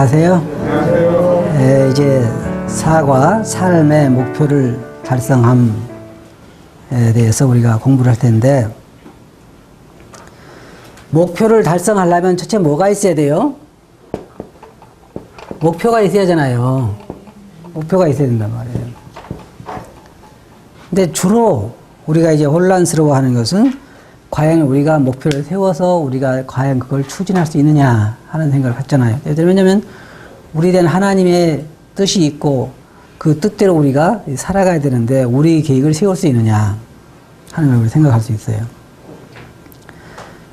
안녕하세요. 안녕하세요. 이제 사과, 삶의 목표를 달성함에 대해서 우리가 공부를 할 텐데, 목표를 달성하려면 첫째 뭐가 있어야 돼요? 목표가 있어야 하잖아요. 목표가 있어야 된단 말이에요. 근데 주로 우리가 이제 혼란스러워 하는 것은 과연 우리가 목표를 세워서 우리가 과연 그걸 추진할 수 있느냐 하는 생각을 갖잖아요. 왜냐면 우리된 하나님의 뜻이 있고 그 뜻대로 우리가 살아가야 되는데 우리 계획을 세울 수 있느냐 하는 걸 생각할 수 있어요.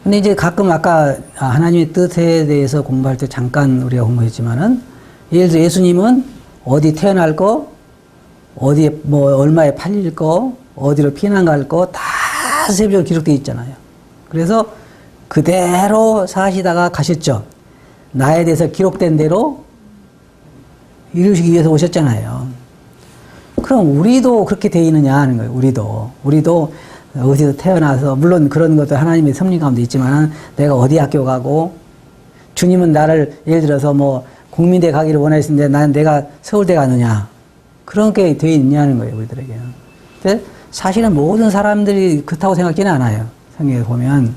근데 이제 가끔 아까 하나님의 뜻에 대해서 공부할 때 잠깐 우리가 공부했지만은 예를 들어 예수님은 어디 태어날 거, 어디에 뭐 얼마에 팔릴 거, 어디로 피난 갈 거 다 세부적으로 기록되어 있잖아요. 그래서 그대로 사시다가 가셨죠. 나에 대해서 기록된 대로 이루시기 위해서 오셨잖아요. 그럼 우리도 그렇게 돼 있느냐 하는 거예요. 우리도 어디서 태어나서 물론 그런 것도 하나님의 섭리 가운데 있지만 내가 어디 학교 가고 주님은 나를 예를 들어서 뭐 국민대 가기를 원하셨는데 나는 내가 서울대 가느냐 그런 게 돼 있냐는 거예요. 우리들에게는. 근데 사실은 모든 사람들이 그렇다고 생각지는 않아요. 성경에 보면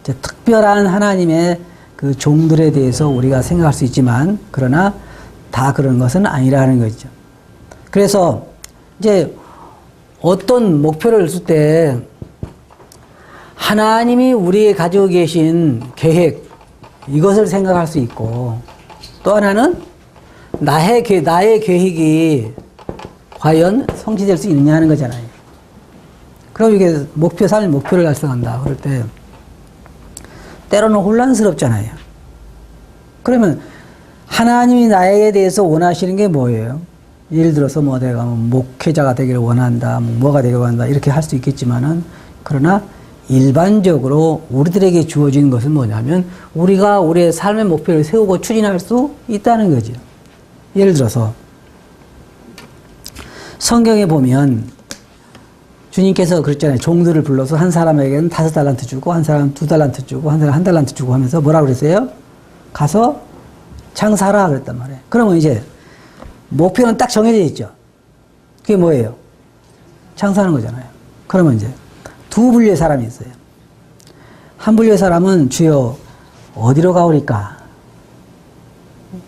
이제 특별한 하나님의 그 종들에 대해서 우리가 생각할 수 있지만 그러나 다 그런 것은 아니라는 거죠. 그래서 이제 어떤 목표를 쓸 때 하나님이 우리에 가지고 계신 계획 이것을 생각할 수 있고 또 하나는 나의 계획이 과연 성취될 수 있느냐 하는 거잖아요. 그럼 이게 삶의 목표를 달성한다. 그럴 때, 때로는 혼란스럽잖아요. 그러면, 하나님이 나에 대해서 원하시는 게 뭐예요? 예를 들어서 뭐 내가 목회자가 되기를 원한다, 뭐가 되기를 원한다, 이렇게 할 수 있겠지만은, 그러나 일반적으로 우리들에게 주어진 것은 뭐냐면, 우리가 우리의 삶의 목표를 세우고 추진할 수 있다는 거죠. 예를 들어서, 성경에 보면, 주님께서 그랬잖아요. 종들을 불러서 한 사람에게는 5달란트 주고, 한 사람은 2달란트 주고, 한 사람은 1달란트 주고 하면서 뭐라고 그랬어요? 가서 장사하라 그랬단 말이에요. 그러면 이제 목표는 딱 정해져 있죠. 그게 뭐예요? 장사하는 거잖아요. 그러면 이제 두 분류의 사람이 있어요. 한 분류의 사람은 주여 어디로 가오리까?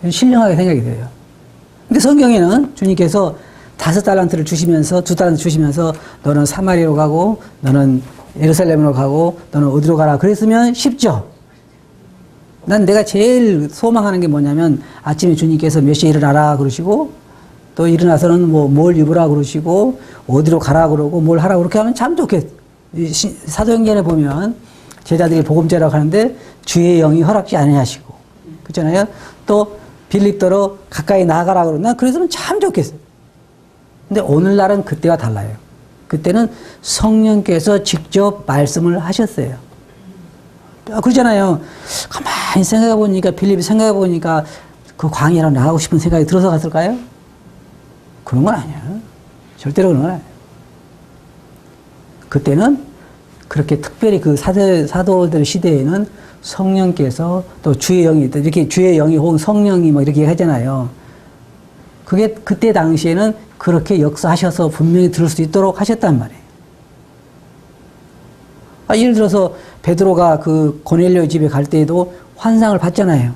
신령하게 생각이 돼요. 근데 성경에는 주님께서 5달란트를 주시면서 2달란트 주시면서 너는 사마리아로 가고 너는 예루살렘으로 가고 너는 어디로 가라 그랬으면 쉽죠. 난 내가 제일 소망하는 게 뭐냐면 아침에 주님께서 몇 시에 일어나라 그러시고 또 일어나서는 뭐 뭘 입으라 그러시고 어디로 가라 그러고 뭘 하라 그렇게 하면 참 좋겠. 사도행전에 보면 제자들이 복음제라고 하는데 주의 영이 허락지 아니하시고 그렇잖아요. 또 빌립도로 가까이 나가라 그러고 난 그랬으면 참 좋겠어요. 근데 오늘날은 그때와 달라요. 그때는 성령께서 직접 말씀을 하셨어요. 그러잖아요. 가만히 생각해 보니까, 빌립이 생각해 보니까 그 광야로 나가고 싶은 생각이 들어서 갔을까요? 그런 건 아니에요. 절대로 그런 건 아니에요. 그때는 그렇게 특별히 그 사도들 시대에는 성령께서 또 주의 영이, 이렇게 주의 영이 혹은 성령이 뭐 이렇게 하잖아요. 그게 그때 당시에는 그렇게 역사하셔서 분명히 들을 수 있도록 하셨단 말이에요. 예를 들어서 베드로가 그 고넬료 집에 갈 때에도 환상을 봤잖아요.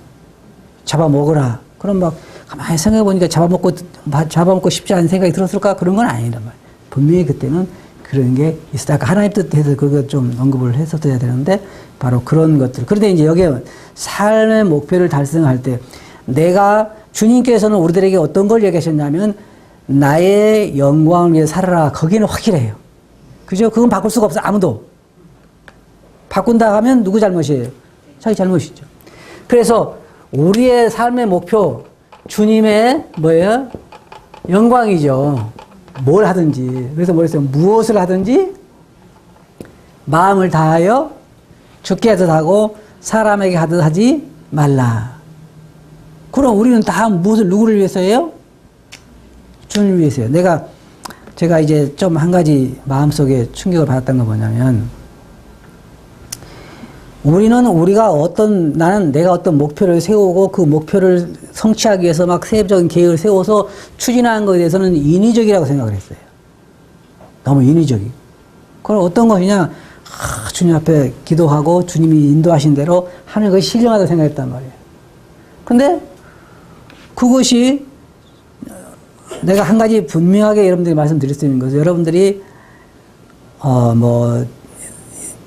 잡아먹으라. 그럼 막 가만히 생각해 보니까 잡아먹고 싶지 않은 생각이 들었을까? 그런 건 아니란 말이에요. 분명히 그때는 그런 게 있었다. 아까 하나님 뜻에서 그거 좀 언급을 했었어야 되는데 바로 그런 것들. 그런데 이제 여기에 삶의 목표를 달성할 때 내가 주님께서는 우리들에게 어떤 걸 얘기하셨냐면 나의 영광을 위해 살아라. 거기는 확실해요. 그죠? 그건 바꿀 수가 없어. 아무도. 바꾼다 하면 누구 잘못이에요? 자기 잘못이죠. 그래서 우리의 삶의 목표, 주님의 뭐예요? 영광이죠. 뭘 하든지. 그래서 뭐랬어요? 무엇을 하든지 마음을 다하여 죽게 하듯 하고 사람에게 하듯 하지 말라. 그럼 우리는 다 무엇을 누구를 위해서예요? 주님을 위해서요. 제가 이제 좀 한 가지 마음속에 충격을 받았던 건 뭐냐면 나는 내가 어떤 목표를 세우고 그 목표를 성취하기 위해서 막 세부적인 계획을 세워서 추진하는 것에 대해서는 인위적이라고 생각을 했어요. 너무 인위적이. 그럼 어떤 것이냐? 주님 앞에 기도하고 주님이 인도하신 대로 하는 것이 신령하다고 생각했단 말이에요. 근데 그것이 내가 한 가지 분명하게 여러분들이 말씀드릴 수 있는 것은 여러분들이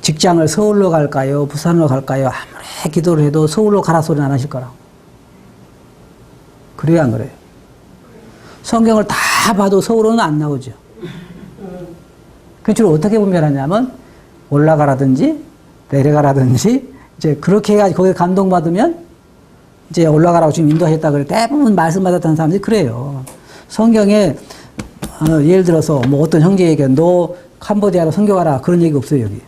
직장을 서울로 갈까요? 부산으로 갈까요? 아무리 기도를 해도 서울로 가라 소리는 안 하실 거라고. 그래요, 안 그래요? 성경을 다 봐도 서울로는 안 나오죠. 그 주로 어떻게 분별하냐면 올라가라든지 내려가라든지 이제 그렇게 해가지고 거기에 감동받으면 이제 올라가라고 지금 인도하셨다 그래. 대부분 말씀받았다는 사람들이 그래요. 성경에 예를 들어서 뭐 어떤 형제에게 너 캄보디아로 선교가라 그런 얘기 없어요, 여기.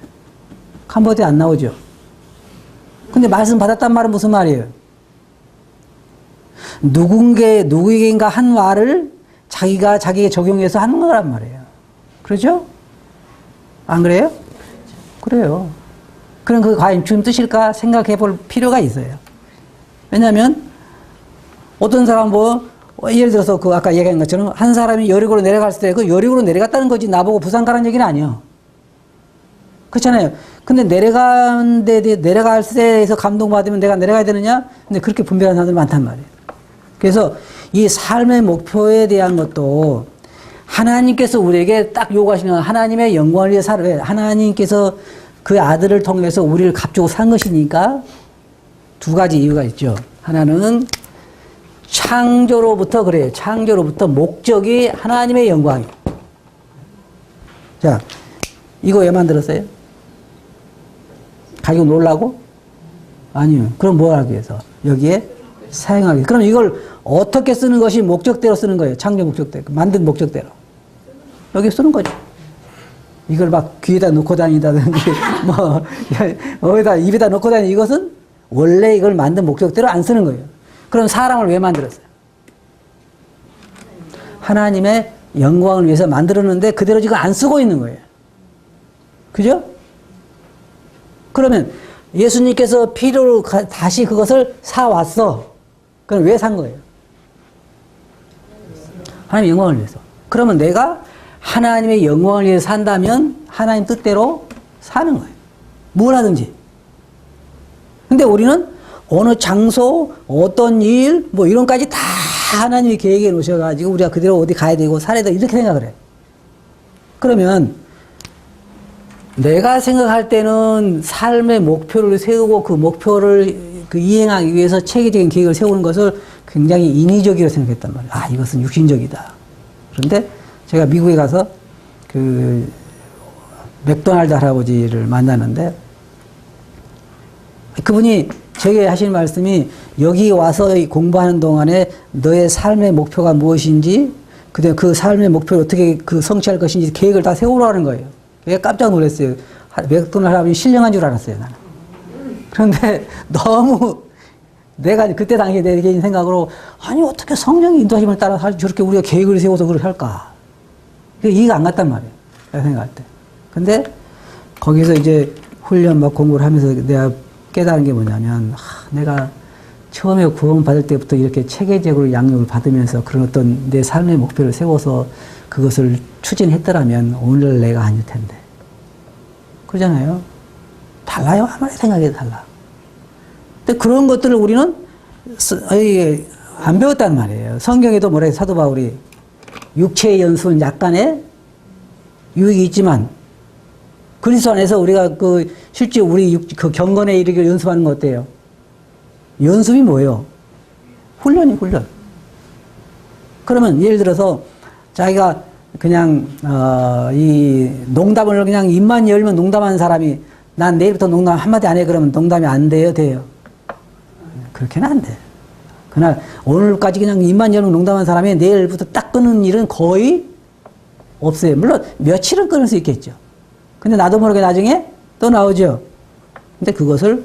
캄보디아 안 나오죠. 근데 말씀 받았단 말은 무슨 말이에요? 누구에게인가 한 말을 자기가 자기에 적용해서 하는 거란 말이에요. 그렇죠? 안 그래요? 그래요. 그럼 그게 과연 주님 뜻일까 생각해 볼 필요가 있어요. 왜냐하면 어떤 사람 예를 들어서 그 아까 얘기한 것처럼 한 사람이 여리고로 내려갔을 때 그 여리고로 내려갔다는 거지 나보고 부산 가라는 얘기는 아니에요. 그렇잖아요. 근데 내려갈 때에서 감동받으면 내가 내려가야 되느냐? 근데 그렇게 분별하는 사람들이 많단 말이에요. 그래서 이 삶의 목표에 대한 것도 하나님께서 우리에게 딱 요구하시는 하나님의 영광을 위해 살아야 하나님께서 그 아들을 통해서 우리를 값주고 산 것이니까 두 가지 이유가 있죠. 하나는 창조로부터 그래요. 창조로부터 목적이 하나님의 영광이에요. 자, 이거 왜 만들었어요? 가지고 놀라고? 아니요. 그럼 뭐 하기 위해서? 여기에 사용하기 위해서. 그럼 이걸 어떻게 쓰는 것이 목적대로 쓰는 거예요. 창조 목적대로. 만든 목적대로. 여기 쓰는 거죠. 이걸 막 귀에다 넣고 다니다든지, 어디다, 입에다 넣고 다니는 이것은 원래 이걸 만든 목적대로 안 쓰는 거예요. 그럼 사람을 왜 만들었어요? 하나님의 영광을 위해서 만들었는데 그대로 지금 안 쓰고 있는 거예요. 그죠? 그러면 예수님께서 필요로 다시 그것을 사왔어. 그럼 왜 산 거예요? 하나님의 영광을 위해서. 그러면 내가 하나님의 영광을 위해서 산다면 하나님 뜻대로 사는 거예요. 뭘 하든지. 근데 우리는 어느 장소, 어떤 일, 이런까지 다 하나님이 계획해 놓으셔가지고 우리가 그대로 어디 가야 되고 살아야 되고 이렇게 생각을 해요. 그러면 내가 생각할 때는 삶의 목표를 세우고 그 목표를 이행하기 위해서 체계적인 계획을 세우는 것을 굉장히 인위적이라고 생각했단 말이에요. 아, 이것은 육신적이다. 그런데 제가 미국에 가서 맥도날드 할아버지를 만나는데 그분이 제게 하신 말씀이 여기 와서 공부하는 동안에 너의 삶의 목표가 무엇인지 그다음에 그 삶의 목표를 어떻게 성취할 것인지 계획을 다 세우라는 거예요. 내가 깜짝 놀랐어요. 맥도날드 할아버지 신령한 줄 알았어요, 나는. 그런데 너무 내가 그때 당시에 내 개인 생각으로 아니 어떻게 성령의 인도하심을 따라 저렇게 우리가 계획을 세워서 그렇게 할까? 이해가 안 갔단 말이에요. 내가 생각할 때. 근데 거기서 이제 훈련 막 공부를 하면서 내가 깨달은 게 뭐냐면 내가 처음에 구원받을 때부터 이렇게 체계적으로 양육을 받으면서 그런 어떤 내 삶의 목표를 세워서 그것을 추진했더라면 오늘 내가 아닐 텐데. 그러잖아요. 달라요. 아무리 생각해도 달라. 근데 그런 것들을 우리는 안 배웠단 말이에요. 성경에도 뭐라 해요? 사도 바울이 육체의 연수는 약간의 유익이 있지만 그리스도 안에서 우리가 실제 우리 경건에 이르기를 연습하는 거 어때요? 연습이 뭐예요? 훈련이 훈련. 그러면 예를 들어서 자기가 그냥 이 농담을 그냥 입만 열면 농담하는 사람이 난 내일부터 농담 한마디 안 해 그러면 농담이 안 돼요? 돼요? 그렇게는 안 돼. 그날 오늘까지 그냥 입만 열면 농담하는 사람이 내일부터 딱 끊는 일은 거의 없어요. 물론 며칠은 끊을 수 있겠죠. 근데 나도 모르게 나중에 또 나오죠. 근데 그것을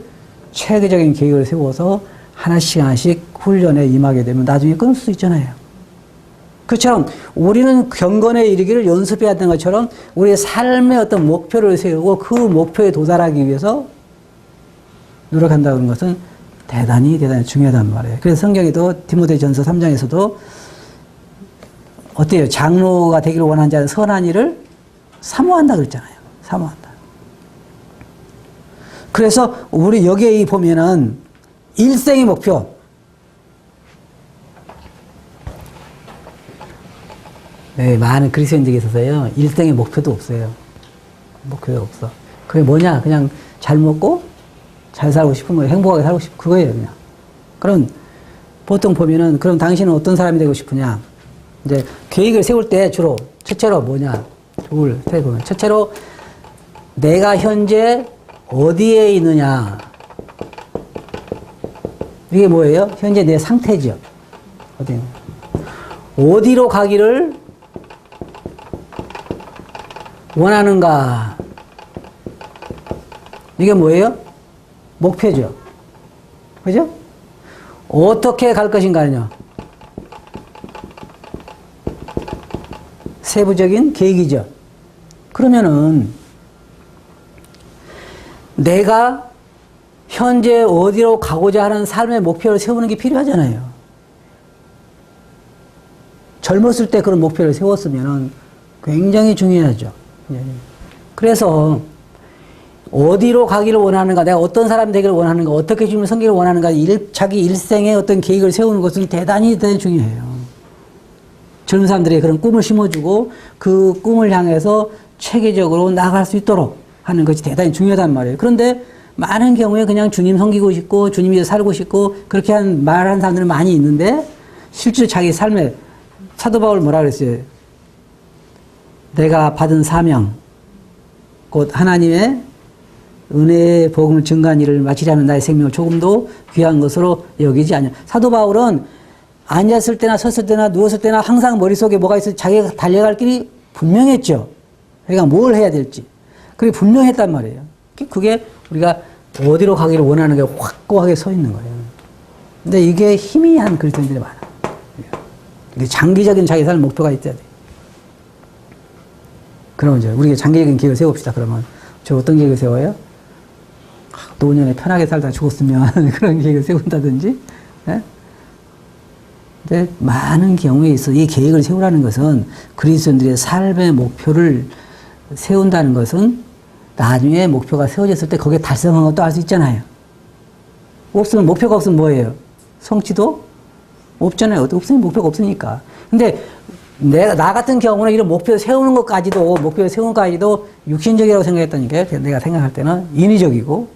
체계적인 계획을 세워서 하나씩 하나씩 훈련에 임하게 되면 나중에 끊을 수 있잖아요. 그처럼 우리는 경건에 이르기를 연습해야 되는 것처럼 우리의 삶의 어떤 목표를 세우고 그 목표에 도달하기 위해서 노력한다는 것은 대단히 중요하단 말이에요. 그래서 성경에도 디모데전서 3장에서도 어때요? 장로가 되기를 원하는 자는 선한 일을 사모한다 그랬잖아요. 사모한다. 그래서 우리 여기에 보면은 일생의 목표. 네, 많은 그리스도인들에 있어서요, 일생의 목표도 없어요. 목표가 없어. 그게 뭐냐? 그냥 잘 먹고, 잘 살고 싶은 거예요. 행복하게 살고 싶은 그거예요, 그냥. 그럼, 보통 보면은, 그럼 당신은 어떤 사람이 되고 싶으냐? 이제, 계획을 세울 때 주로, 첫째로 뭐냐? 둘, 셋 보면. 첫째로, 내가 현재 어디에 있느냐? 이게 뭐예요? 현재 내 상태죠. 어디로 가기를 원하는가? 이게 뭐예요? 목표죠. 그죠? 어떻게 갈 것인가요? 세부적인 계획이죠. 그러면은 내가 현재 어디로 가고자 하는 삶의 목표를 세우는 게 필요하잖아요. 젊었을 때 그런 목표를 세웠으면 굉장히 중요하죠. 그래서 어디로 가기를 원하는가, 내가 어떤 사람이 되기를 원하는가, 어떻게 주님을 섬기기를 원하는가, 자기 일생의 어떤 계획을 세우는 것은 대단히 중요해요. 젊은 사람들에게 그런 꿈을 심어주고 그 꿈을 향해서 체계적으로 나아갈 수 있도록 하는 것이 대단히 중요하단 말이에요. 그런데 많은 경우에 그냥 주님 섬기고 싶고 주님 위해서 살고 싶고 그렇게 말하는 사람들은 많이 있는데 실제로 자기 삶에 사도 바울 뭐라 그랬어요? 내가 받은 사명, 곧 하나님의 은혜의 복음을 증거한 일을 마치려면 나의 생명을 조금도 귀한 것으로 여기지 않냐. 사도 바울은 앉았을 때나 섰을 때나 누웠을 때나 항상 머릿속에 뭐가 있어 자기가 달려갈 길이 분명했죠. 그러니까 뭘 해야 될지. 그게 분명했단 말이에요. 그게 우리가 어디로 가기를 원하는 게 확고하게 서 있는 거예요. 근데 이게 희미한 그리스도인들이 많아. 이게 장기적인 자기 삶 목표가 있어야 돼. 그러면 이제 우리가 장기적인 계획을 세웁시다. 그러면 저 어떤 계획을 세워요? 노년에 편하게 살다 죽었으면 그런 계획을 세운다든지. 네? 근데 많은 경우에 있어 이 계획을 세우라는 것은 그리스도인들의 삶의 목표를 세운다는 것은 나중에 목표가 세워졌을 때 거기에 달성한 것도 알 수 있잖아요. 없으면 목표가 없으면 뭐예요? 성취도 없잖아요. 없으면 목표가 없으니까. 근데 나 같은 경우는 이런 목표 세우는 것까지도 육신적이라고 생각했다니까요. 내가 생각할 때는 인위적이고.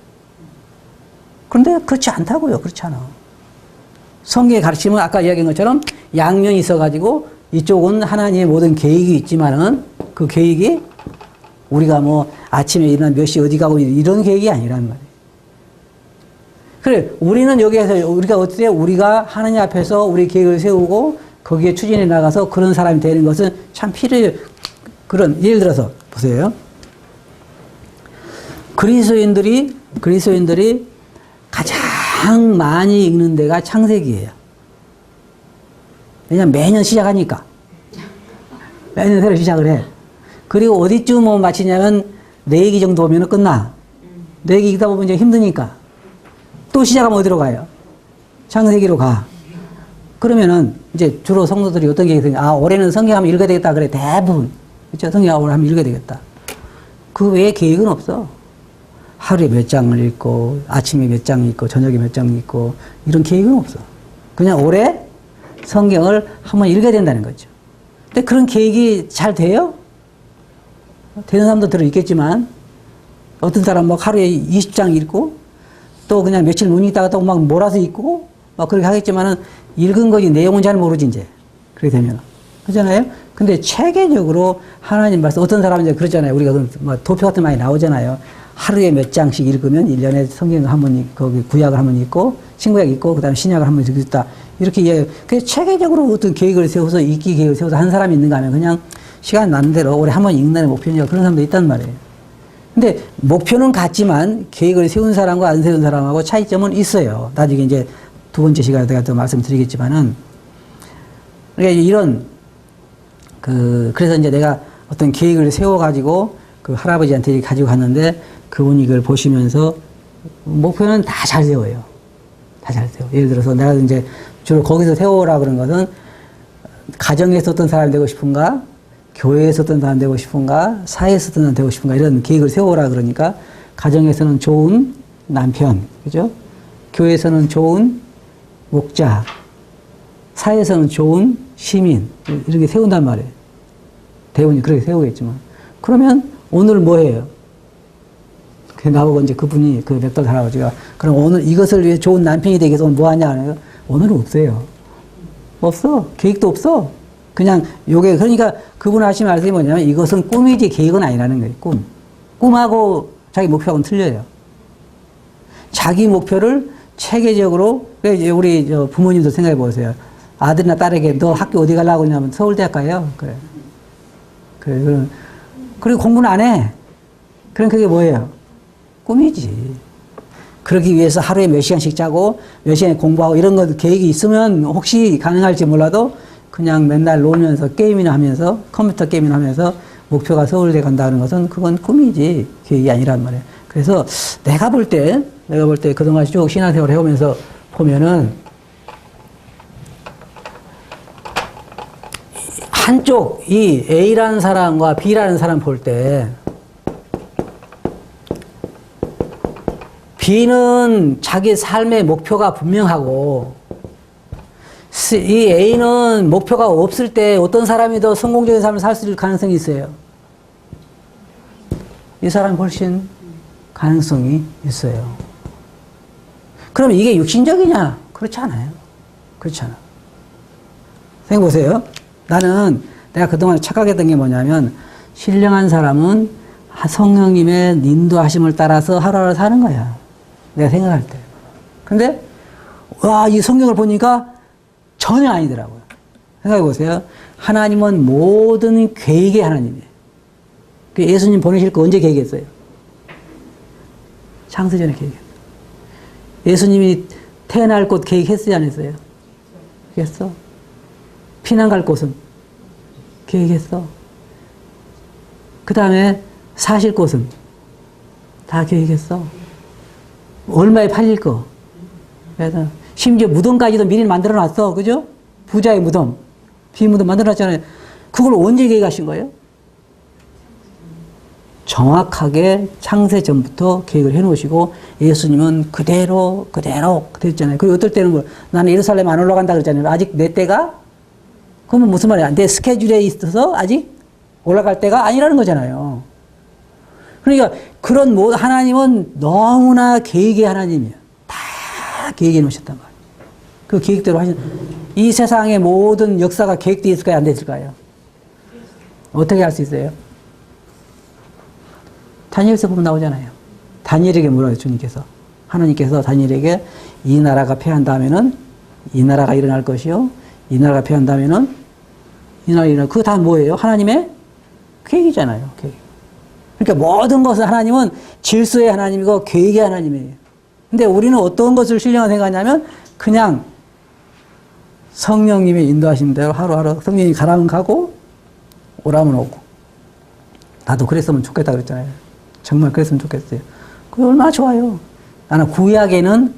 그런데 그렇지 않다고요. 그렇지 않아. 성경의 가르침은 아까 이야기한 것처럼 양면이 있어가지고 이쪽은 하나님의 모든 계획이 있지만은 그 계획이 우리가 뭐 아침에 일어나 몇 시 어디 가고 이런 계획이 아니란 말이에요. 그래, 우리는 여기에서 우리가 어떻게 우리가 하나님 앞에서 우리 계획을 세우고 거기에 추진해 나가서 그런 사람이 되는 것은 참 필요해요. 그런, 예를 들어서 보세요. 그리스도인들이 가장 많이 읽는 데가 창세기예요. 왜냐면 매년 시작하니까. 매년 새로 시작을 해. 그리고 어디쯤 마치냐면 4기 정도 오면 끝나. 4기 읽다 보면 이제 힘드니까. 또 시작하면 어디로 가요? 창세기로 가. 그러면은 이제 주로 성도들이 어떤 계획이 생겨? 올해는 성경 한번 읽어야 되겠다. 그래, 대부분. 그렇죠? 성경 올해 한번 읽어야 되겠다. 그 외에 계획은 없어. 하루에 몇 장을 읽고, 아침에 몇 장 읽고, 저녁에 몇 장 읽고, 이런 계획은 없어. 그냥 올해 성경을 한번 읽어야 된다는 거죠. 근데 그런 계획이 잘 돼요? 되는 사람도 들어 있겠지만, 어떤 사람 막 하루에 20장 읽고, 또 그냥 며칠 못 읽다가 또 막 몰아서 읽고, 막 그렇게 하겠지만은, 읽은 거지 내용은 잘 모르지, 이제. 그렇게 되면. 그렇잖아요? 근데 체계적으로 하나님 말씀, 어떤 사람은 이제 그러잖아요. 우리가 도표 같은 거 많이 나오잖아요. 하루에 몇 장씩 읽으면 1년에 성경을 한 번, 거기 구약을 한 번 읽고, 신구약 읽고, 그 다음에 신약을 한 번 읽겠다. 이렇게 이야기해요. 그래서 체계적으로 어떤 계획을 세워서, 읽기 계획을 세워서 한 사람이 있는가 하면 그냥 시간 나는 대로 올해 한 번 읽는 목표니까 그런 사람도 있단 말이에요. 근데 목표는 같지만 계획을 세운 사람과 안 세운 사람하고 차이점은 있어요. 나중에 이제 두 번째 시간에 제가 또 말씀드리겠지만은. 그러니까 이런, 그래서 이제 내가 어떤 계획을 세워가지고 그 할아버지한테 가지고 갔는데 그분이 이걸 보시면서 목표는 다 잘 세워요. 다 잘 세워. 예를 들어서 내가 이제 주로 거기서 세워라 그런 것은 가정에서 어떤 사람이 되고 싶은가, 교회에서 어떤 사람이 되고 싶은가, 사회에서 어떤 사람이 되고 싶은가 이런 계획을 세워라 그러니까 가정에서는 좋은 남편, 그죠? 교회에서는 좋은 목자, 사회에서는 좋은 시민 이렇게 세운단 말이에요. 대부분이 그렇게 세우겠지만 그러면 오늘 뭐 해요? 나보고 이제 그분이 그 몇 달 할아버지가 그럼 오늘 이것을 위해 좋은 남편이 되기 위해서 뭐 하냐? 오늘은 없어요. 없어. 계획도 없어. 그냥 요게 그러니까 그분 하신 말씀이 뭐냐면 이것은 꿈이지 계획은 아니라는 거예요. 꿈. 꿈하고 자기 목표하고는 틀려요. 자기 목표를 체계적으로 우리 부모님도 생각해 보세요. 아들이나 딸에게 너 학교 어디 가려고 하냐면 서울대학 가요. 그래. 그래. 그리고 공부는 안 해. 그럼 그게 뭐예요? 꿈이지. 그러기 위해서 하루에 몇 시간씩 자고 몇 시간에 공부하고 이런 거 계획이 있으면 혹시 가능할지 몰라도 그냥 맨날 놀면서 게임이나 하면서 컴퓨터 게임이나 하면서 목표가 서울대 간다는 것은 그건 꿈이지 계획이 아니란 말이에요. 그래서 내가 볼 때 그동안 쭉 신앙생활을 해오면서 보면은 한쪽 이 A라는 사람과 B라는 사람 볼 때 B는 자기 삶의 목표가 분명하고 이 A는 목표가 없을 때 어떤 사람이 더 성공적인 삶을 살 수 있을 가능성이 있어요. 이 사람이 훨씬 가능성이 있어요. 그럼 이게 육신적이냐? 그렇지 않아요. 그렇지 않아. 생각해보세요. 내가 그동안 착각했던 게 뭐냐면 신령한 사람은 성령님의 인도하심을 따라서 하루하루 사는 거야. 내가 생각할 때. 근데 와, 이 성경을 보니까 전혀 아니더라고요. 생각해 보세요. 하나님은 모든 계획의 하나님이에요. 예수님 보내실 거 언제 계획했어요? 창세전에 계획했어요. 예수님이 태어날 곳 계획했어요, 안 했어요? 계획했어. 피난 갈 곳은 계획했어. 그 다음에 사실 곳은 다 계획했어. 얼마에 팔릴 거. 그래서 심지어 무덤까지도 미리 만들어 놨어. 그죠? 부자의 무덤, 비무덤 만들어 놨잖아요. 그걸 언제 계획하신 거예요? 정확하게 창세 전부터 계획을 해 놓으시고 예수님은 그대로 했잖아요. 그리고 어떨 때는 뭐 나는 예루살렘 안 올라간다 그랬잖아요. 아직 내 때가? 그러면 무슨 말이야? 내 스케줄에 있어서 아직 올라갈 때가 아니라는 거잖아요. 그러니까 그런 하나님은 너무나 계획의 하나님이에요. 다 계획해 놓으셨단 말이에요. 그 계획대로 이 세상의 모든 역사가 계획되어 있을까요? 안 됐을까요? 어떻게 할 수 있어요? 다니엘서 보면 나오잖아요. 다니엘에게 물어요, 주님께서. 하나님께서 다니엘에게 이 나라가 패한 다음에는 이 나라가 일어날 것이요. 이 나라가 패한 다음에는 이 나라가 일어날 그거 다 뭐예요? 하나님의 계획이잖아요. 계획. 그러니까 모든 것은 하나님은 질서의 하나님이고 계획의 하나님이에요. 근데 우리는 어떤 것을 신령한 생각하냐면 그냥 성령님의 인도하신 대로 하루하루 성령이 가라면 가고 오라면 오고. 나도 그랬으면 좋겠다 그랬잖아요. 정말 그랬으면 좋겠어요. 그게 얼마나 좋아요. 나는 구약에는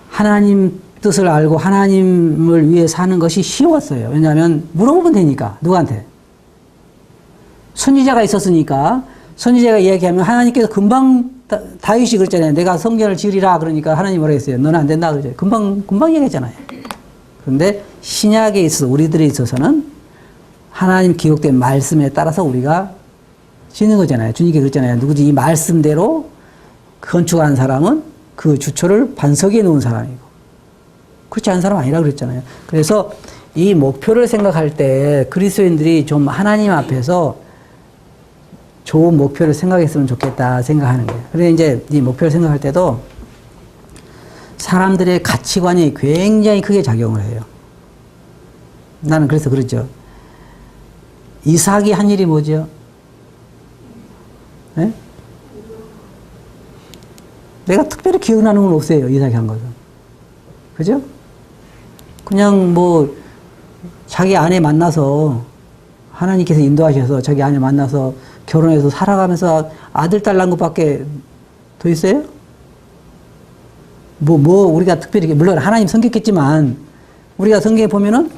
하나님 뜻을 알고 하나님을 위해 사는 것이 쉬웠어요. 왜냐하면 물어보면 되니까. 누구한테? 선지자가 있었으니까 선지자가 이야기하면 하나님께서 금방 다윗이 그랬잖아요. 내가 성전을 지으리라 그러니까 하나님 뭐라 했어요? 너는 안 된다 그러죠. 금방 얘기했잖아요. 그런데 신약에 있어서 우리들에 있어서는 하나님 기록된 말씀에 따라서 우리가 짓는 거잖아요. 주님께 그랬잖아요. 누구지 이 말씀대로 건축한 사람은 그 주초를 반석에 놓은 사람이고 그렇지 않은 사람 아니라 그랬잖아요. 그래서 이 목표를 생각할 때 그리스도인들이 좀 하나님 앞에서 좋은 목표를 생각했으면 좋겠다 생각하는 거예요. 그래서 이제 이 목표를 생각할 때도 사람들의 가치관이 굉장히 크게 작용을 해요. 나는 그래서 그러죠. 이삭이 한 일이 뭐죠? 네? 내가 특별히 기억나는 건 없어요. 이삭이 한 것은. 그죠? 그냥 뭐 자기 아내 만나서 하나님께서 인도하셔서 자기 아내 만나서 결혼해서 살아가면서 아들 딸 낳은 것밖에 더 있어요? 우리가 특별히, 물론 하나님 섬겼겠지만, 우리가 성경에 보면은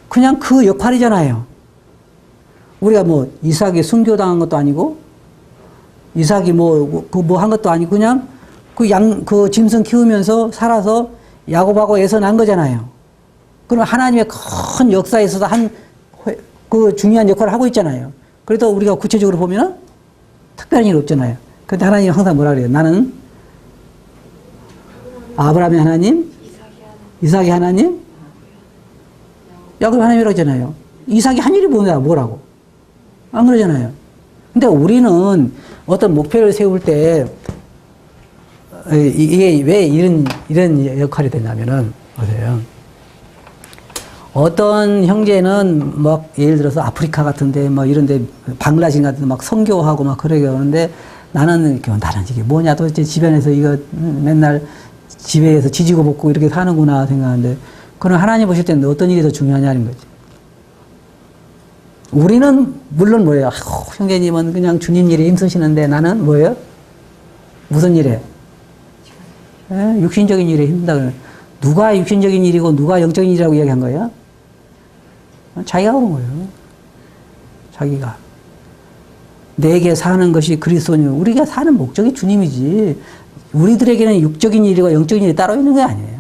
그냥 그 역할이잖아요. 우리가 이삭이 순교당한 것도 아니고, 이삭이 한 것도 아니고, 그냥 그 짐승 키우면서 살아서 야곱하고 애서 난 거잖아요. 그럼 하나님의 큰 역사에 있어서 그 중요한 역할을 하고 있잖아요. 그래도 우리가 구체적으로 보면은 특별한 일 없잖아요. 근데 하나님이 항상 뭐라 그래요? 나는 아브라함의 하나님, 이삭의 하나님, 야곱 하나님이라고 하잖아요. 이삭이 한 일이 뭐라고? 안 그러잖아요. 근데 우리는 어떤 목표를 세울 때, 이게 왜 이런 역할이 되냐면은, 보세요. 어떤 형제는 예를 들어서 아프리카 같은데, 이런데, 방글라신 같은데 선교하고 그러게 하는데, 나는 이게 뭐냐, 도대체 집안에서 이거 맨날 집에서 지지고 볶고 이렇게 사는구나 생각하는데, 그럼 하나님 보실 때는 어떤 일이 더 중요하냐는 거지. 우리는 물론 뭐예요? 형제님은 그냥 주님 일에 힘쓰시는데 나는 뭐예요? 무슨 일에? 육신적인 일에 힘든다 그러면 누가 육신적인 일이고 누가 영적인 일이라고 이야기한 거예요? 자기가 그런 거예요. 자기가. 내게 사는 것이 그리스도니면 우리가 사는 목적이 주님이지. 우리들에게는 육적인 일과 영적인 일이 따로 있는 게 아니에요.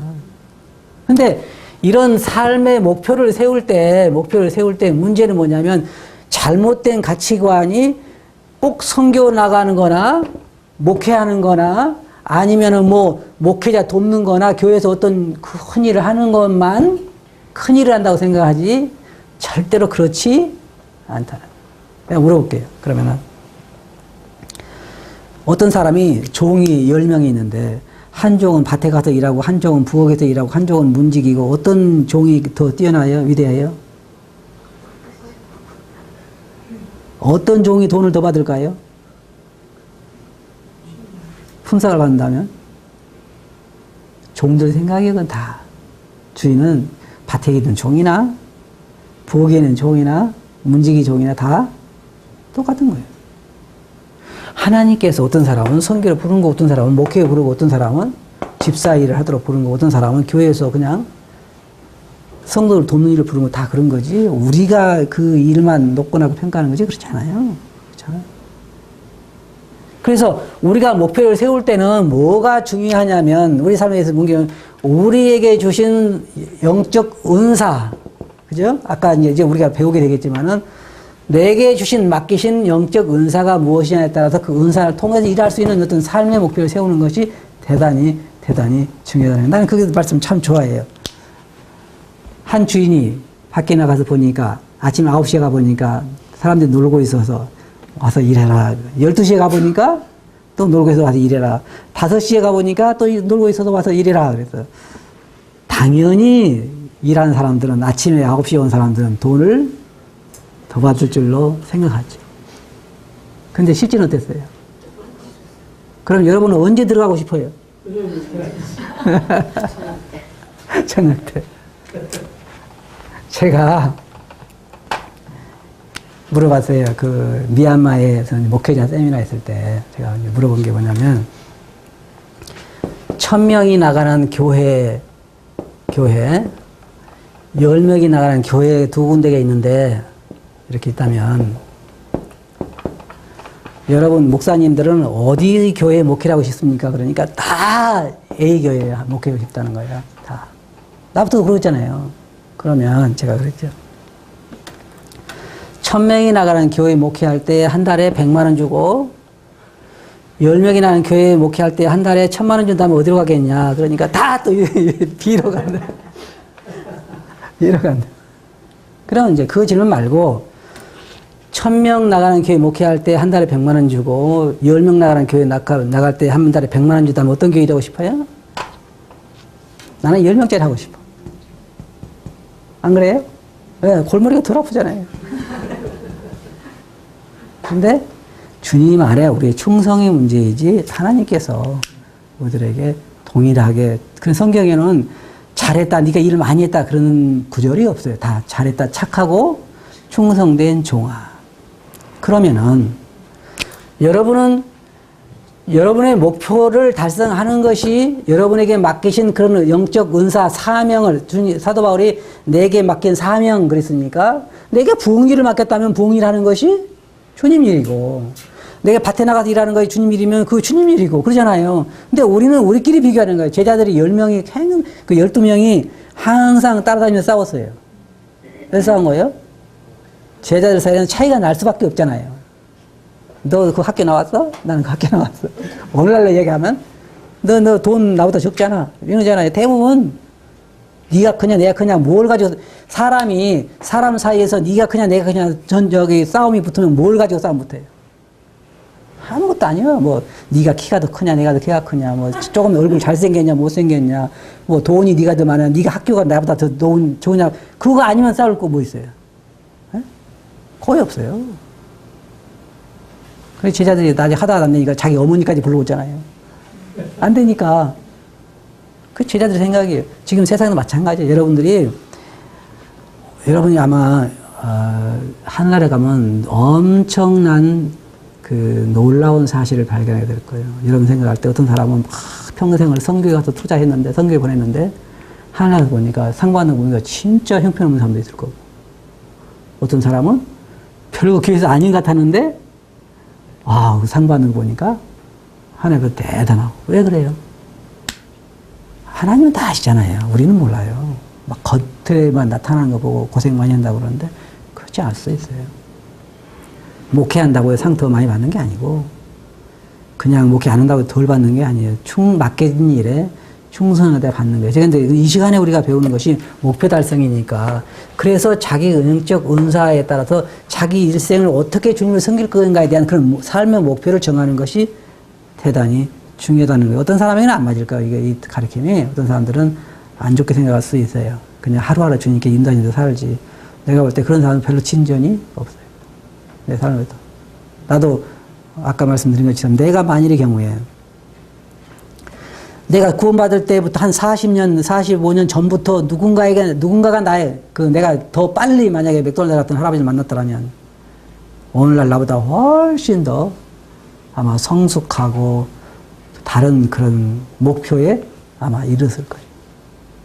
근데 이런 삶의 목표를 세울 때 문제는 뭐냐면 잘못된 가치관이 꼭 선교 나가는 거나 목회하는 거나 아니면은 목회자 돕는 거나 교회에서 어떤 큰 일을 하는 것만 큰 일을 한다고 생각하지 절대로 그렇지 않다는. 내가 물어볼게요. 그러면은 어떤 사람이 종이 10명이 있는데 한 종은 밭에 가서 일하고 한 종은 부엌에서 일하고 한 종은 문지기고 어떤 종이 더 뛰어나요? 위대해요? 어떤 종이 돈을 더 받을까요? 품삯을 받는다면? 종들 생각에 그건 다 주인은 밭에 있는 종이나 부엌에 있는 종이나 문지기 종이나 다 똑같은 거예요. 하나님께서 어떤 사람은 선교를 부른 거, 어떤 사람은 목회를 부르고, 어떤 사람은 집사 일을 하도록 부른 거, 어떤 사람은 교회에서 그냥 성도를 돕는 일을 부른 거 다 그런 거지. 우리가 그 일만 높거나 평가하는 거지. 그렇지 않아요. 그렇잖아요. 그래서 우리가 목표를 세울 때는 뭐가 중요하냐면 우리 삶에서 보면 우리에게 주신 영적 은사, 그죠? 아까 이제 우리가 배우게 되겠지만은 내게 주신 맡기신 영적 은사가 무엇이냐에 따라서 그 은사를 통해서 일할 수 있는 어떤 삶의 목표를 세우는 것이 대단히 중요하다. 나는 그 말씀 참 좋아해요. 한 주인이 밖에 나가서 보니까 아침 9시에 가보니까 사람들이 놀고 있어서 와서 일해라. 12시에 가보니까 또 놀고 있어서 와서 일해라. 5시에 가보니까 또 놀고 있어서 와서 일해라. 그래서 당연히 일하는 사람들은 아침에 9시에 온 사람들은 돈을 더 받을 줄로 생각하죠. 근데 실제는 어땠어요? 그럼 여러분은 언제 들어가고 싶어요? 저녁 때. 제가 물어봤어요. 그 미얀마에서 목회자 세미나 했을 때 제가 물어본 게 뭐냐면 1000명이 나가는 교회 10명이 나가는 교회 2군데가 있는데 이렇게 있다면 여러분 목사님들은 어디 교회에 목회하고 싶습니까? 그러니까 다 A 교회에 목회하고 싶다는 거예요. 다. 나부터 그러잖아요. 그러면 제가 그랬죠. 1000명이 나가는 교회 목회할 때 한 달에 100만 원 주고 10명이 나가는 교회 목회할 때 한 달에 1000만 원 준다면 어디로 가겠냐. 그러니까 다 또 B로 간다. B로 간다. 그럼 이제 그 질문 말고 1000명 나가는 교회 목회할 때 한 달에 100만 원 주고 10명 나가는 교회 나갈 때 한 달에 100만 원 주다면 어떤 교회 일하고 싶어요? 나는 10명짜리 하고 싶어. 안 그래요? 네, 골머리가 덜 아프잖아요. 근데 주님 아래 우리의 충성의 문제이지 하나님께서 우리들에게 동일하게 그런 성경에는 잘했다, 네가 일을 많이 했다 그런 구절이 없어요. 다 잘했다, 착하고 충성된 종아. 그러면은 여러분은 여러분의 목표를 달성하는 것이 여러분에게 맡기신 그런 영적 은사, 사명을, 사도 바울이 내게 맡긴 사명 그랬습니까? 내게 부흥일을 맡겼다면 부흥일 하는 것이 주님 일이고, 내가 밭에 나가서 일하는 것이 주님 일이면 그 주님 일이고, 그러잖아요. 근데 우리는 우리끼리 비교하는 거예요. 제자들이 10명이, 그 12명이 항상 따라다니면서 싸웠어요. 왜 싸운 거예요? 제자들 사이에는 차이가 날 수밖에 없잖아요. 너 그 학교 나왔어? 나는 그 학교 나왔어. 오늘날로 얘기하면 너 돈 나보다 적잖아. 이러잖아요. 대부분 네가 크냐 내가 크냐 뭘 가지고 사람 사이에서 네가 크냐 내가 크냐 저기 싸움이 붙으면 뭘 가지고 싸움 붙어요. 아무것도 아니에요. 뭐 네가 키가 더 크냐 내가 더 키가 크냐 뭐 조금 얼굴 잘생겼냐 못생겼냐 뭐 돈이 네가 더 많아 네가 학교가 나보다 더 좋으냐 그거 아니면 싸울 거 뭐 있어요? 에? 거의 없어요. 그래서 제자들이 나중에 하다가 안 되니까 자기 어머니까지 불러오잖아요. 안 되니까. 그 제자들 생각이에요. 지금 세상도 마찬가지예요. 여러분이 아마, 하늘나라에 가면 엄청난 그 놀라운 사실을 발견하게 될 거예요. 여러분 생각할 때 어떤 사람은 막 평생을 선교에 가서 투자했는데, 선교에 보냈는데, 하늘나라에 보니까 상 받는 거 보니까 진짜 형편없는 사람도 있을 거고. 어떤 사람은 별거 교회에서 아닌 것 같았는데, 상 받는 거 보니까 하나님은 대단하고. 왜 그래요? 하나님은 다 아시잖아요. 우리는 몰라요. 막 겉에만 나타나는 거 보고 고생 많이 한다고 그러는데 그렇지 않을 수 있어요. 목회한다고 상 더 많이 받는 게 아니고 그냥 목회 안 한다고 덜 받는 게 아니에요. 맡겨진 일에 충성하되 받는 거예요. 그런데 이 시간에 우리가 배우는 것이 목표 달성이니까 그래서 자기 영적 은사에 따라서 자기 일생을 어떻게 주님을 섬길 건가에 대한 그런 삶의 목표를 정하는 것이 대단히 중요하다는 거예요. 어떤 사람에게는 안 맞을까요? 이게 이 가르침이 어떤 사람들은 안 좋게 생각할 수 있어요. 그냥 하루하루 주님께 인도하면서 살지. 내가 볼 때 그런 사람은 별로 진전이 없어요. 내 삶에도. 나도 아까 말씀드린 것처럼 내가 만일의 경우에 내가 구원받을 때부터 한 40년, 45년 전부터 누군가가 내가 더 빨리 만약에 맥도날드 같은 할아버지를 만났더라면 오늘날 나보다 훨씬 더 아마 성숙하고 다른 그런 목표에 아마 이르렀을 거예요.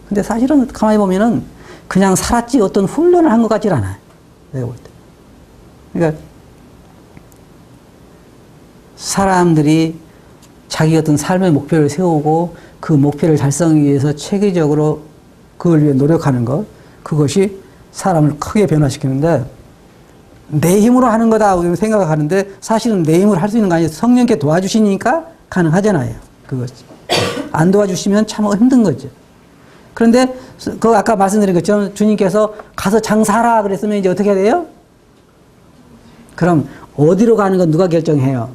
근데 사실은 가만히 보면은 그냥 살았지 어떤 훈련을 한 것 같질 않아요. 내가 볼 때. 그러니까 사람들이 자기 어떤 삶의 목표를 세우고 그 목표를 달성하기 위해서 체계적으로 그걸 위해 노력하는 것, 그것이 사람을 크게 변화시키는데 내 힘으로 하는 거다 생각하는데 사실은 내 힘으로 할 수 있는 거 아니에요. 성령께 도와주시니까 가능하잖아요. 그것 안 도와주시면 참 힘든 거죠. 그런데 그 아까 말씀드린 것처럼 주님께서 가서 장사하라 그랬으면 이제 어떻게 해야 돼요? 그럼 어디로 가는 건 누가 결정해요?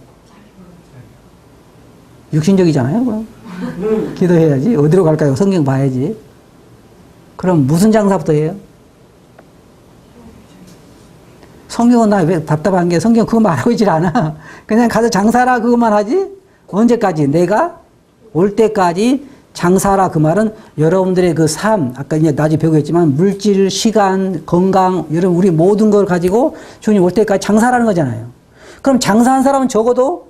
육신적이잖아요. 그럼 기도해야지. 어디로 갈까요? 성경 봐야지. 그럼 무슨 장사부터 해요? 성경은 나 왜 답답한 게 성경 그거 말하고 있질 않아. 그냥 가서 장사라 그것만 하지? 언제까지? 내가 올 때까지 장사라 그 말은 여러분들의 그 삶, 아까 이제 나중에 배우겠지만 물질, 시간, 건강, 여러분 우리 모든 걸 가지고 주님 올 때까지 장사라는 거잖아요. 그럼 장사한 사람은 적어도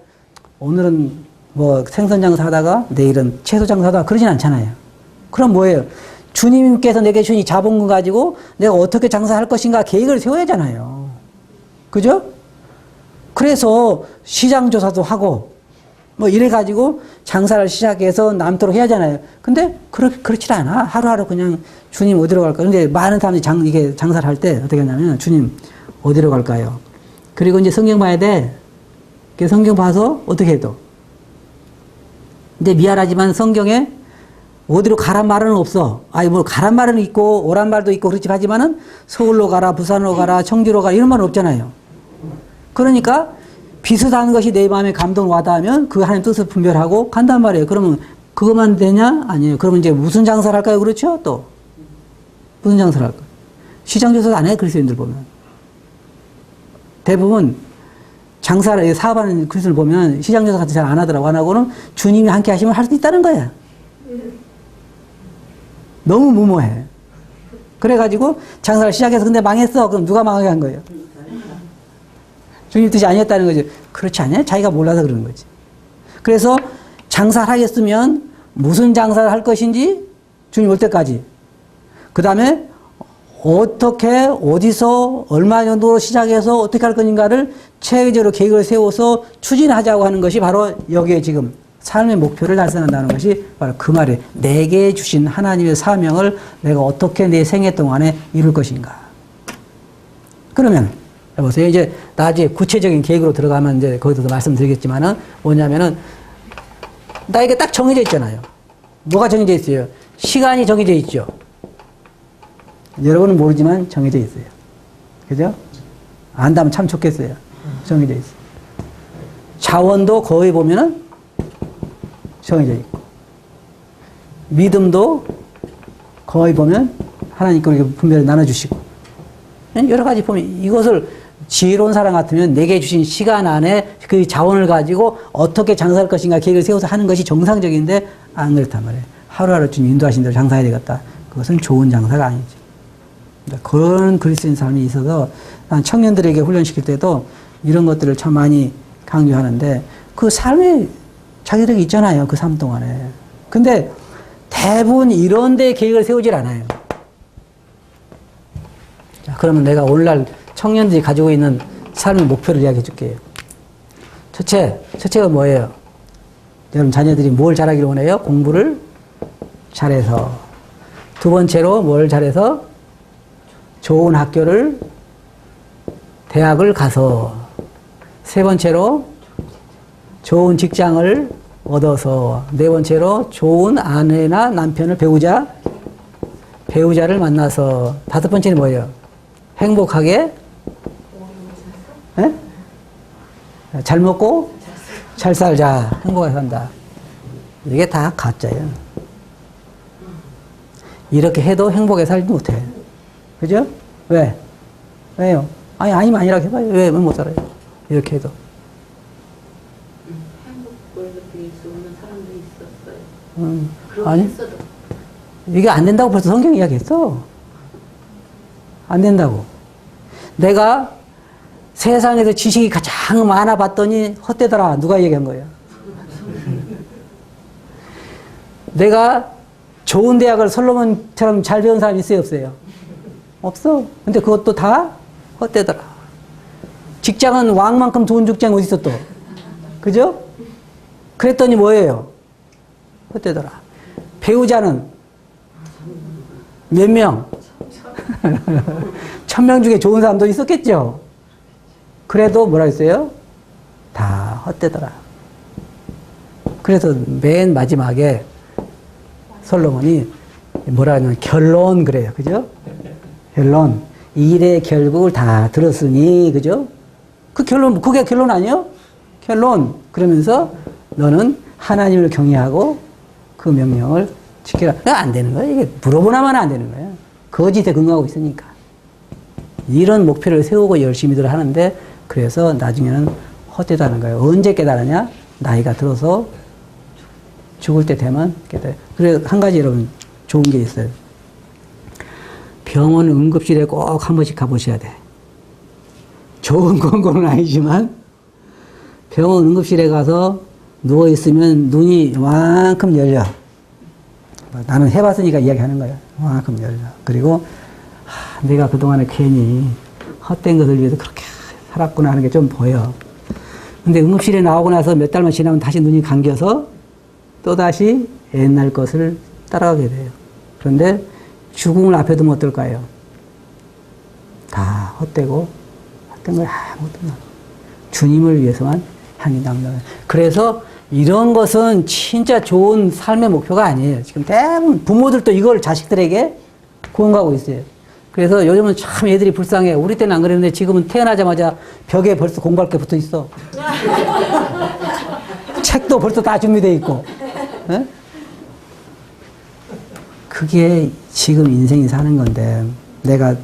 오늘은 뭐 생선 장사하다가 내일은 채소 장사하다가 그러진 않잖아요. 그럼 뭐예요? 주님께서 내게 주신 이 자본금 가지고 내가 어떻게 장사할 것인가 계획을 세워야 하잖아요. 그죠? 그래서 시장 조사도 하고 뭐 이래가지고 장사를 시작해서 남도록 해야 하잖아요. 근데 그렇지 않아. 하루하루 그냥 주님 어디로 갈까요? 근데 많은 사람들이 이게 장사를 할 때 어떻게 하냐면 주님 어디로 갈까요? 그리고 이제 성경 봐야 돼. 성경 봐서 어떻게 해도. 근데 미안하지만 성경에 어디로 가란 말은 없어. 뭐 가란 말은 있고 오란 말도 있고 그렇지 하지만은 서울로 가라, 부산으로 가라, 청주로 가라 이런 말은 없잖아요. 그러니까 비슷한 것이 내 마음에 감동 와닿으면 그 하나님 뜻을 분별하고 간단 말이에요. 그러면 그것만 되냐? 아니에요. 그러면 이제 무슨 장사를 할까요? 그렇죠? 또 무슨 장사를 할까요? 시장 조사도 안 해요. 그리스도인들 보면 대부분 장사를 사업하는 그리스도인들 보면 시장 조사 같은 잘 안 하더라고. 안 하고는 주님이 함께 하시면 할 수 있다는 거야. 너무 무모해. 그래가지고 장사를 시작해서 근데 망했어. 그럼 누가 망하게 한 거예요? 주님 뜻이 아니었다는 거죠. 그렇지 않아요? 자기가 몰라서 그러는 거지. 그래서 장사를 하겠으면 무슨 장사를 할 것인지 주님 올 때까지. 그 다음에 어떻게, 어디서, 얼마 정도로 시작해서 어떻게 할 것인가를 체계적으로 계획을 세워서 추진하자고 하는 것이 바로 여기에 지금 삶의 목표를 달성한다는 것이 바로 그 말이에요. 내게 주신 하나님의 사명을 내가 어떻게 내 생애 동안에 이룰 것인가. 그러면, 여보세요. 이제 나중에 구체적인 계획으로 들어가면 이제 거기서도 말씀드리겠지만은 뭐냐면은 나에게 딱 정해져 있잖아요. 뭐가 정해져 있어요? 시간이 정해져 있죠. 여러분은 모르지만 정해져 있어요. 그죠? 안다면 참 좋겠어요. 정해져 있어요. 자원도 거의 보면은 정해져 있고, 믿음도 거의 보면 하나님께 분별을 나눠주시고, 여러 가지 보면 이것을 지혜로운 사람 같으면 내게 주신 시간 안에 그 자원을 가지고 어떻게 장사할 것인가 계획을 세워서 하는 것이 정상적인데 안 그렇단 말이에요. 하루하루 좀 인도하신 대로 장사해야 되겠다. 그것은 좋은 장사가 아니지. 그런 그리스도인 삶이 있어서 난 청년들에게 훈련시킬 때도 이런 것들을 참 많이 강조하는데 그 삶에 자기들이 있잖아요. 그 삶 동안에. 근데 대부분 이런 데 계획을 세우질 않아요. 자, 그러면 내가 오늘날 청년들이 가지고 있는 삶의 목표를 이야기해 줄게요. 첫째가 뭐예요? 여러분 자녀들이 뭘 잘하기를 원해요? 공부를 잘해서. 두 번째로 뭘 잘해서? 좋은 학교를, 대학을 가서. 세 번째로 좋은 직장을 얻어서. 네 번째로 좋은 아내나 남편을 배우자를 만나서. 다섯 번째는 뭐예요? 행복하게, 네? 잘 먹고 잘 살자. 행복하게 산다. 이게 다 가짜예요. 이렇게 해도 행복하게 살지 못해. 그죠? 왜? 왜요? 아니면 아니라고 해봐요. 왜 못 살아요? 이렇게 해도. 행복을 느낄 수 없는 사람도 있었어요. 아니, 했어도. 이게 안 된다고 벌써 성경 이야기했어. 안 된다고. 내가 세상에서 지식이 가장 많아 봤더니 헛되더라. 누가 얘기한 거예요? 내가 좋은 대학을 솔로몬처럼 잘 배운 사람이 있어요, 없어요? 없어. 근데 그것도 다 헛되더라. 직장은 왕만큼 좋은 직장이 어디 있어 또? 그죠? 그랬더니 뭐예요? 헛되더라. 배우자는 몇 명? 1000명 중에 좋은 사람도 있었겠죠? 그래도 뭐라 했어요? 다 헛되더라. 그래서 맨 마지막에 솔로몬이 뭐라 하냐면 결론 그래요. 그죠? 결론. 일의 결국을 다 들었으니, 그죠? 그 결론, 그게 결론 아니에요? 결론. 그러면서 너는 하나님을 경외하고 그 명령을 지켜라. 안 되는 거예요. 이게 물어보나마나 안 되는 거예요. 거짓에 근거하고 있으니까. 이런 목표를 세우고 열심히들 하는데 그래서 나중에는 헛되다는 거예요. 언제 깨달으냐? 나이가 들어서 죽을 때 되면 깨달아요. 그래서 한 가지 여러분 좋은 게 있어요. 병원 응급실에 꼭 한 번씩 가보셔야 돼. 좋은 권고는 아니지만 병원 응급실에 가서 누워있으면 눈이 이만큼 열려. 나는 해봤으니까 이야기하는 거예요. 이만큼 열려. 그리고 내가 그동안에 괜히 헛된 것을 위해서 그렇게 살았구나 하는 게 좀 보여. 근데 응급실에 나오고 나서 몇 달만 지나면 다시 눈이 감겨서 또다시 옛날 것을 따라가게 돼요. 그런데 죽음을 앞에 두면 어떨까요? 다 헛되고 헛된 걸 아무것도 없나. 주님을 위해서만 향이 남는. 그래서 이런 것은 진짜 좋은 삶의 목표가 아니에요. 지금 대부분 부모들도 이걸 자식들에게 공부하고 있어요. 그래서 요즘은 참 애들이 불쌍해. 우리 때는 안 그랬는데 지금은 태어나자마자 벽에 벌써 공부할 게 붙어 있어. 책도 벌써 다 준비되어 있고. 네? 그게 지금 인생이 사는 건데 내가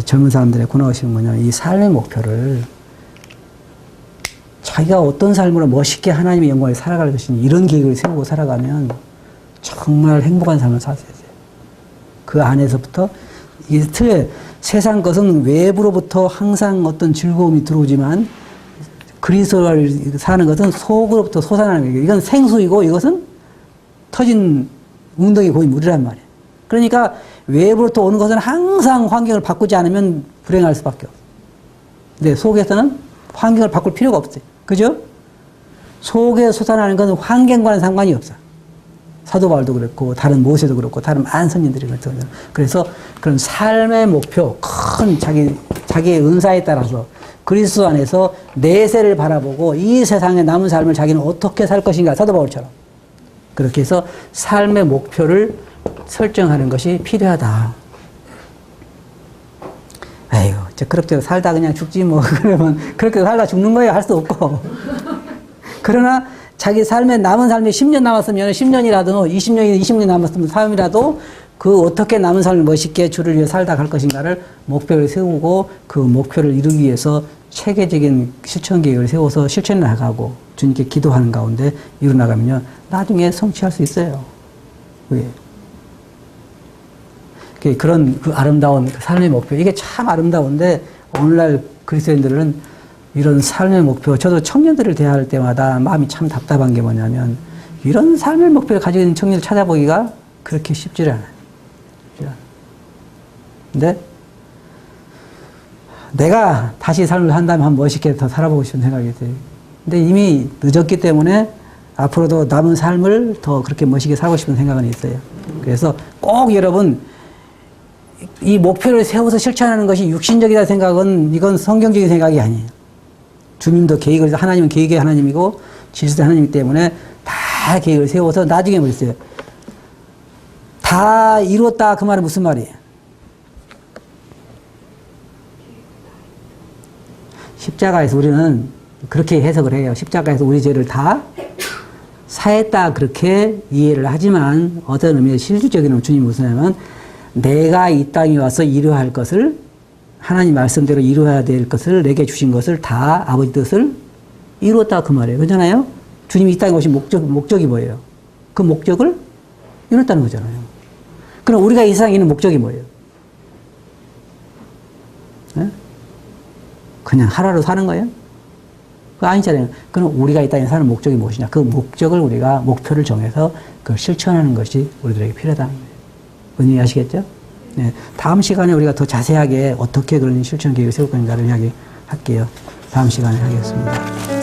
젊은 사람들의 권하시는 뭐냐면 이 삶의 목표를 자기가 어떤 삶으로 멋있게 하나님의 영광을 살아갈 것인지 이런 계획을 세우고 살아가면 정말 행복한 삶을 살 수 있어요. 그 안에서부터 이게 틀려요. 세상 것은 외부로부터 항상 어떤 즐거움이 들어오지만 그리스도를 사는 것은 속으로부터 솟아나는 거예요. 이건 생수이고 이것은 터진 웅덩이 고인 물이란 말이에요. 그러니까 외부로부터 오는 것은 항상 환경을 바꾸지 않으면 불행할 수밖에 없어요. 근데 속에서는 환경을 바꿀 필요가 없어요. 그죠? 속에 솟아나는 것은 환경과는 상관이 없어요. 사도 바울도 그렇고 다른 모세도 그렇고 다른 많은 선진들이 그렇거든요. 그래서 그런 삶의 목표, 큰 자기의 은사에 따라서 그리스도 안에서 내세를 바라보고 이 세상에 남은 삶을 자기는 어떻게 살 것인가, 사도 바울처럼 그렇게 해서 삶의 목표를 설정하는 것이 필요하다. 아이고, 그렇게 살다 그냥 죽지 뭐 그러면 그렇게 살다 죽는 거예요. 할 수 없고. 그러나 자기 삶에 남은 삶이 10년 남았으면 10년이라도 20년이나 20년 남았으면 삶이라도 그 어떻게 남은 삶을 멋있게 주를 위해 살다 갈 것인가를 목표를 세우고 그 목표를 이루기 위해서 체계적인 실천 계획을 세워서 실천해 나가고 주님께 기도하는 가운데 이루 나가면요 나중에 성취할 수 있어요. 왜? 그런 그 아름다운 삶의 목표 이게 참 아름다운데 오늘날 그리스도인들은 이런 삶의 목표, 저도 청년들을 대할 때마다 마음이 참 답답한 게 뭐냐면 이런 삶의 목표를 가지고 있는 청년을 찾아보기가 그렇게 쉽지 않아요. 근데 내가 다시 삶을 한다면 한 멋있게 더 살아보고 싶은 생각이 들어요. 근데 이미 늦었기 때문에 앞으로도 남은 삶을 더 그렇게 멋있게 살고 싶은 생각은 있어요. 그래서 꼭 여러분 이 목표를 세워서 실천하는 것이 육신적이다 생각은 이건 성경적인 생각이 아니에요. 주님도 계획을, 하나님은 계획의 하나님이고 질서의 하나님이기 때문에 다 계획을 세워서 나중에 보세요. 다 이뤘다 그 말은 무슨 말이에요? 십자가에서 우리는 그렇게 해석을 해요. 십자가에서 우리 죄를 다 사했다 그렇게 이해를 하지만 어떤 의미의 실질적인 의미는 주님이 무슨 하냐면 내가 이 땅에 와서 이루어야 할 것을 하나님 말씀대로 이루어야 될 것을 내게 주신 것을 다 아버지 뜻을 이루었다 그 말이에요. 그렇잖아요? 주님이 이 땅에 오신 목적이 뭐예요? 그 목적을 이뤘다는 거잖아요. 그럼 우리가 이 세상에 있는 목적이 뭐예요? 네? 그냥 하루하루 사는 거예요? 그거 아니잖아요. 그럼 우리가 이 땅에 사는 목적이 무엇이냐? 그 목적을 우리가 목표를 정해서 그걸 실천하는 것이 우리들에게 필요하다는 거예요. 뭔지 아시겠죠? 네. 다음 시간에 우리가 더 자세하게 어떻게 그런 실천 계획을 세울 건가를 이야기할게요. 다음 시간에 하겠습니다.